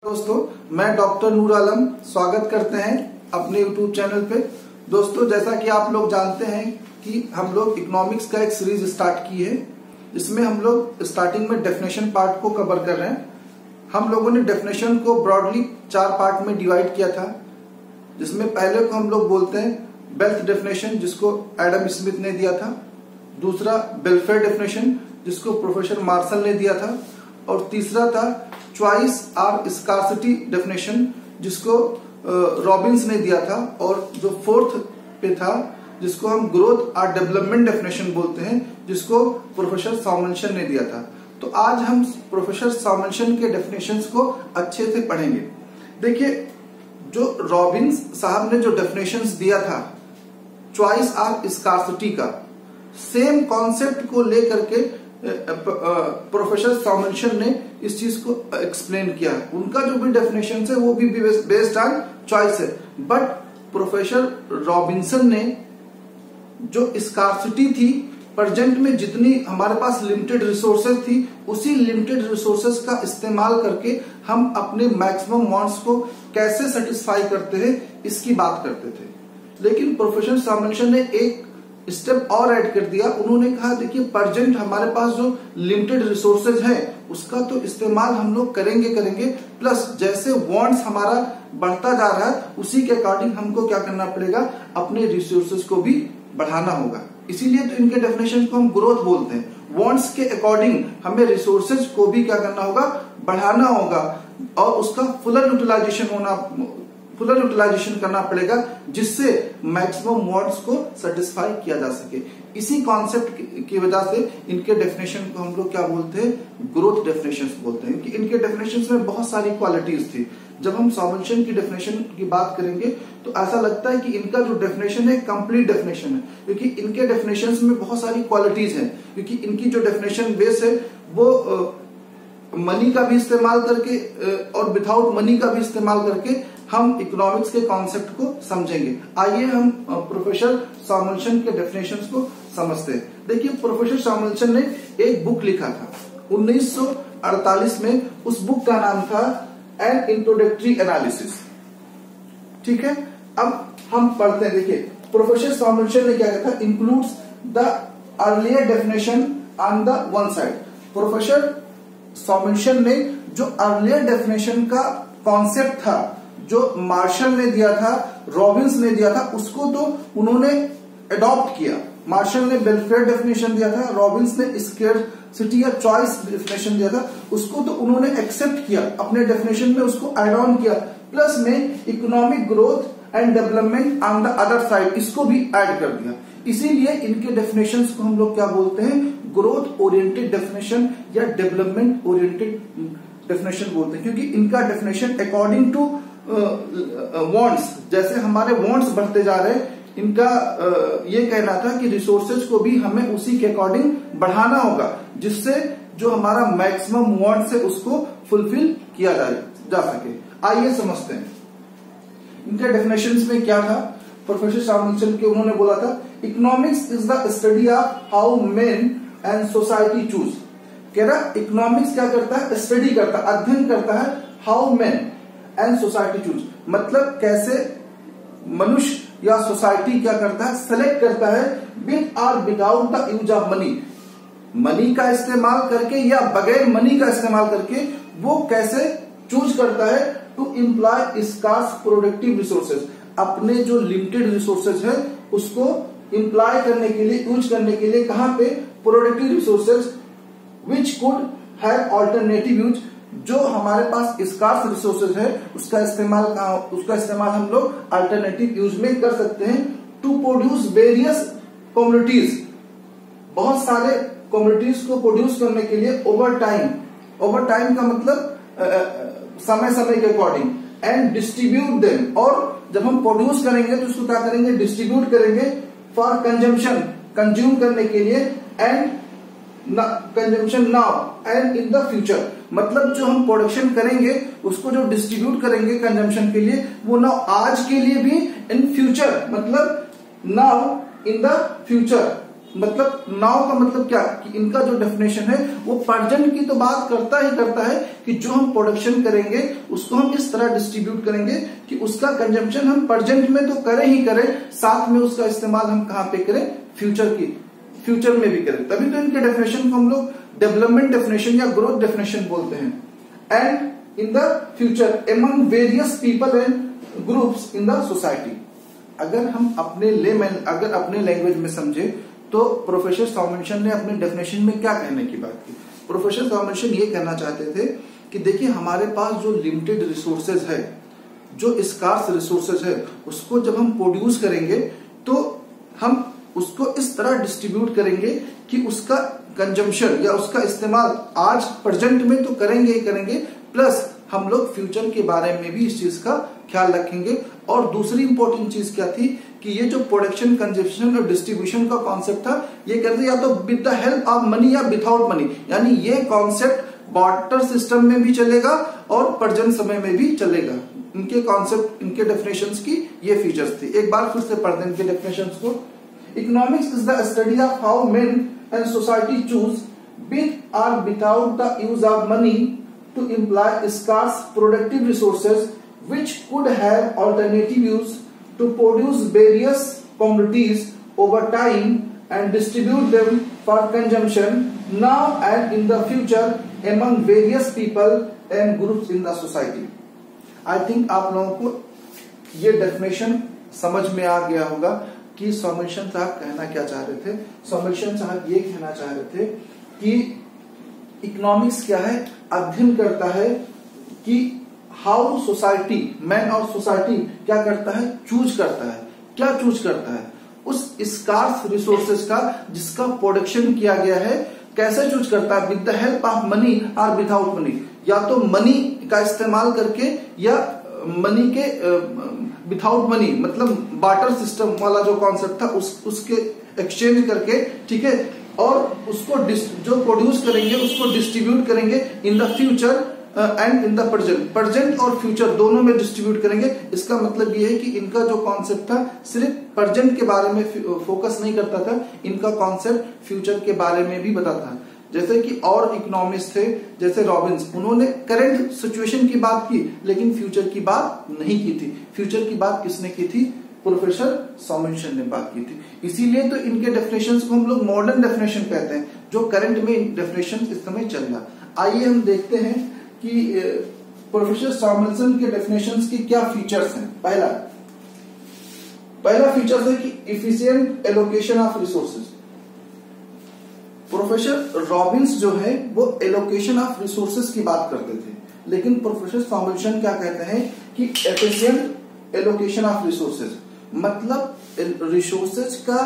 दोस्तों, मैं डॉक्टर नूर आलम स्वागत करते हैं अपने यूट्यूब चैनल पे। दोस्तों, जैसा कि आप लोग जानते हैं कि हम लोग इकोनॉमिक्स का एक सीरीज स्टार्ट की है, जिसमें हम लोग स्टार्टिंग में डेफिनेशन पार्ट को कवर कर रहे हैं। हम लोगों ने डेफिनेशन को ब्रॉडली 4 पार्ट में डिवाइड किया था, जिसमें पहले को हम लोग बोलते हैं वेल्थ डेफिनेशन, जिसको एडम स्मिथ ने दिया था। दूसरा वेलफेयर डेफिनेशन, जिसको प्रोफेसर मार्शल ने दिया था। और तीसरा था चॉइस और स्कार्सिटी डेफिनेशन, जिसको रॉबिन्स ने दिया था। और जो फोर्थ पे था, जिसको हम ग्रोथ और डेवलपमेंट डेफिनेशन बोलते हैं, जिसको प्रोफेसर सॉमनसन ने दिया था। तो आज हम प्रोफेसर सॉमनसन के डेफिनेशंस को अच्छे से पढ़ेंगे। देखिए, जो रॉबिन्स साहब ने जो डेफिनेशंस दिया था चॉइस और स्कार्सिटी का, सेम कॉन्सेप्ट को लेकर के प्रोफेसर सॉमनसन ने इस चीज को एक्सप्लेन किया है। उनका जो भी डेफिनेशन है वो भी बेस्ड ऑन चॉइस है, बट प्रोफेसर रॉबिन्सन ने जो स्कार्सिटी थी, प्रेजेंट में जितनी हमारे पास लिमिटेड रिसोर्सेज थी, उसी लिमिटेड रिसोर्सेज का इस्तेमाल करके हम अपने मैक्सिमम वांट्स को कैसे सेटिस्फाई करते हैं, इसकी बात करते थे। लेकिन प्रोफेसर सॉमनसन ने एक स्टेप और ऐड कर दिया। उन्होंने कहा, देखिए, प्रेजेंट हमारे पास जो लिमिटेड रिसोर्सेज है उसका तो इस्तेमाल हम लोग करेंगे, प्लस जैसे वांट्स हमारा बढ़ता जा रहा है उसी के अकॉर्डिंग हमको क्या करना पड़ेगा, अपने रिसोर्सेज को भी बढ़ाना होगा। इसीलिए तो इनके डेफिनेशन को हम ग्रोथ बोलते हैं। वांट्स के अकॉर्डिंग हमें रिसोर्सेज को भी क्या करना होगा, बढ़ाना होगा, और उसका फुलर यूटिलाइजेशन करना पड़ेगा, जिससे मैक्सिमम वांट्स को सेटिस्फाई किया जा सके। इसी कॉन्सेप्ट की वजह से इनके डेफिनेशन को हम लोग क्या बोलते हैं, ग्रोथ डेफिनेशंस बोलते हैं। कि इनके डेफिनेशंस में बहुत सारी क्वालिटीज थी। जब हम सॉमनसन की डेफिनेशन की बात करेंगे तो ऐसा लगता है कि इनका जो डेफिनेशन है कंप्लीट डेफिनेशन है, क्योंकि इनके डेफिनेशंस में बहुत सारी क्वालिटीज हैं। क्योंकि इनकी जो डेफिनेशन बेस है वो मनी का भी इस्तेमाल करके और विदाउट मनी का भी इस्तेमाल करके हम इकोनॉमिक्स के कॉन्सेप्ट को समझेंगे। आइए हम प्रोफेसर सॉमनसन के डेफिनेशंस को समझते हैं। देखिए, प्रोफेसर सॉमनसन ने एक बुक लिखा था 1948 में। उस बुक का नाम था एन इंट्रोडक्टरी एनालिसिस। ठीक है, अब हम पढ़ते हैं। देखिए, प्रोफेसर सॉमनसन ने क्या कहा था, includes the earlier definition on the one side. Professor Samuelson ने जो अर्लियर डेफिनेशन का कॉन्सेप्ट था, जो मार्शल ने दिया था, रॉबिन्स ने दिया था, उसको तो उन्होंने अडॉप्ट किया। मार्शल ने वेलफेयर डेफिनेशन दिया था, रॉबिन्स ने स्केर्सिटी या चॉइस डेफिनेशन दिया था, उसको तो उन्होंने एक्सेप्ट किया, अपने डेफिनेशन में उसको ऐड ऑन किया। प्लस में economic growth and development on the other side, इसको भी ऐड कर दिया। इसीलिए इनके डेफिनेशंस को हम लोग क्या बोलते हैं, ग्रोथ ओरिएंटेड डेफिनेशन या डेवलपमेंट ओरिएंटेड डेफिनेशन बोलते हैं। क्योंकि इनका डेफिनेशन अकॉर्डिंग टू वांट्स, जैसे हमारे वांट्स बढ़ते जा रहे हैं, इनका ये कहना था कि रिसोर्सेज को भी हमें उसी के अकॉर्डिंग बढ़ाना होगा, जिससे जो हमारा मैक्सिमम वांट्स है उसको फुलफिल किया जा सके। आइए समझते हैं इनके डेफिनेशंस में क्या था। प्रोफेसर सॉमनसन के उन्होंने बोला था, economics is the study of how men and society choose. कह रहा, इकोनॉमिक्स क्या करता है, स्टडी करता है, अध्ययन करता है, how men and society choose, मतलब कैसे मनुष्य या सोसाइटी क्या करता है, सेलेक्ट करता है with or without the use of money. Money का इस्तेमाल करके या बगैर मनी का इस्तेमाल करके वो कैसे चूज करता है to employ scarce productive resources. अपने जो लिमिटेड रिसोर्सेज है उसको इम्प्लॉय करने के लिए, यूज करने के लिए, कहां पे, productive resources which could have alternative use. जो हमारे पास स्कार्स रिसोर्सेज है उसका इस्तेमाल हम लोग अल्टरनेटिव यूज में कर सकते हैं। टू प्रोड्यूस वेरियस कमोडिटीज, बहुत सारे कमोडिटीज को प्रोड्यूस करने के लिए ओवर टाइम का मतलब समय के अकॉर्डिंग, एंड डिस्ट्रीब्यूट देम, और जब हम प्रोड्यूस करेंगे तो उसको क्या करेंगे, डिस्ट्रीब्यूट करेंगे फॉर कंजम्पशन, कंज्यूम करने के लिए, and consumption now and in the future. मतलब जो हम प्रोडक्शन करेंगे उसको जो डिस्ट्रीब्यूट करेंगे कंजम्पशन के लिए, वो नाउ आज के लिए भी, इन फ्यूचर मतलब नाउ इन द फ्यूचर। मतलब नाउ का मतलब क्या कि इनका जो डेफिनेशन है वो प्रेजेंट की तो बात करता ही करता है कि जो हम प्रोडक्शन करेंगे उसको हम इस तरह डिस्ट्रीब्यूट करेंगे कि उसका कंजम्पशन हम प्रेजेंट में तो करें ही करें, साथ में उसका इस्तेमाल हम कहां पे करें, फ्यूचर में भी करें। तभी तो इनके डेफिनेशन को हम लोग डेवलपमेंट डेफिनेशन या ग्रोथ डेफिनेशन बोलते हैं। And in the future among various people and groups in the society. अगर हम अपने लैंग्वेज में समझे तो प्रोफेसर सॉमनसन ने अपने डेफिनेशन में क्या कहने की बात की। प्रोफेसर सॉमनसन ये कहना चाहते थे कि देखिए हमारे पास जो लिमिटेड रिसोर्सेज है, जो स्कार्स रिसोर्सेज है, उसको जब हम प्रोड्यूस करेंगे तो हम उसको इस तरह डिस्ट्रीब्यूट करेंगे कि उसका कंजम्पशन या उसका इस्तेमाल आज प्रेजेंट में तो करेंगे ही करेंगे, प्लस हम लोग फ्यूचर के बारे में भी इस चीज का ख्याल रखेंगे। और दूसरी इंपॉर्टेंट चीज क्या थी कि ये जो प्रोडक्शन, कंजम्पशन और डिस्ट्रीब्यूशन का कॉन्सेप्ट था, ये कहते या तो with the help of money या विदाउट मनी, यानी ये कॉन्सेप्ट बार्टर सिस्टम में भी चलेगा और प्रेजेंट समय में भी चलेगा। इनके कॉन्सेप्ट, इनके डेफिनेशंस की ये फीचर्स थी। एक बार फिर से पढ़ दें इनके डेफिनेशंस को। Economics is the study of how men and society choose with or without the use of money to imply scarce productive resources which could have alternative use to produce various commodities over time and distribute them for consumption now and in the future among various people and groups in the society. I think आप लोगों को ये definition समझ में आ गया होगा कि सॉमनसन साहब कहना क्या चाह रहे थे। सॉमनसन साहब ये कहना चाह रहे थे कि इकोनॉमिक्स क्या है, अध्ययन करता है कि हाउ सोसाइटी, मैन और सोसाइटी क्या करता है, चूज करता है। क्या चूज करता है? उस स्कार्स रिसोर्सेज का जिसका प्रोडक्शन किया गया है, कैसे चूज करता है? With the help of money और विदाउट मनी, या तो मनी का इस्तेमाल करके या मनी के विदाउट मनी, मतलब बार्टर सिस्टम वाला जो कॉन्सेप्ट था उसके एक्सचेंज करके, ठीक है, और उसको जो प्रोड्यूस करेंगे उसको डिस्ट्रीब्यूट करेंगे in the future and in the present और फ्यूचर दोनों में डिस्ट्रीब्यूट करेंगे। इसका मतलब ये है कि इनका जो कॉन्सेप्ट था सिर्फ प्रेजेंट के बारे में फोकस नहीं करता था, इनका कॉन्सेप्ट फ्यूचर के बारे में भी बताता था। जैसे कि और इकोनॉमिस्ट थे जैसे रॉबिन्स, उन्होंने करंट सिचुएशन की बात की लेकिन फ्यूचर की बात नहीं की थी। फ्यूचर की बात किसने की थी? प्रोफेसर सॉमनसन ने बात की थी। इसीलिए तो इनके डेफिनेशंस को हम लोग मॉडर्न डेफिनेशन कहते हैं, जो करंट में डेफिनेशन इस समय चल रहा। आइए हम देखते हैं कि प्रोफेसर सॉमनसन के डेफिनेशंस की क्या फीचर्स हैं। पहला फीचर है कि efficient allocation of resources. Professor Robins जो है वो एलोकेशन ऑफ रिसोर्सेज की बात करते थे, लेकिन प्रोफेसर सॉमनसन क्या कहते हैं कि एफिशिएंट एलोकेशन ऑफ रिसोर्सेज, मतलब रिसोर्सेज का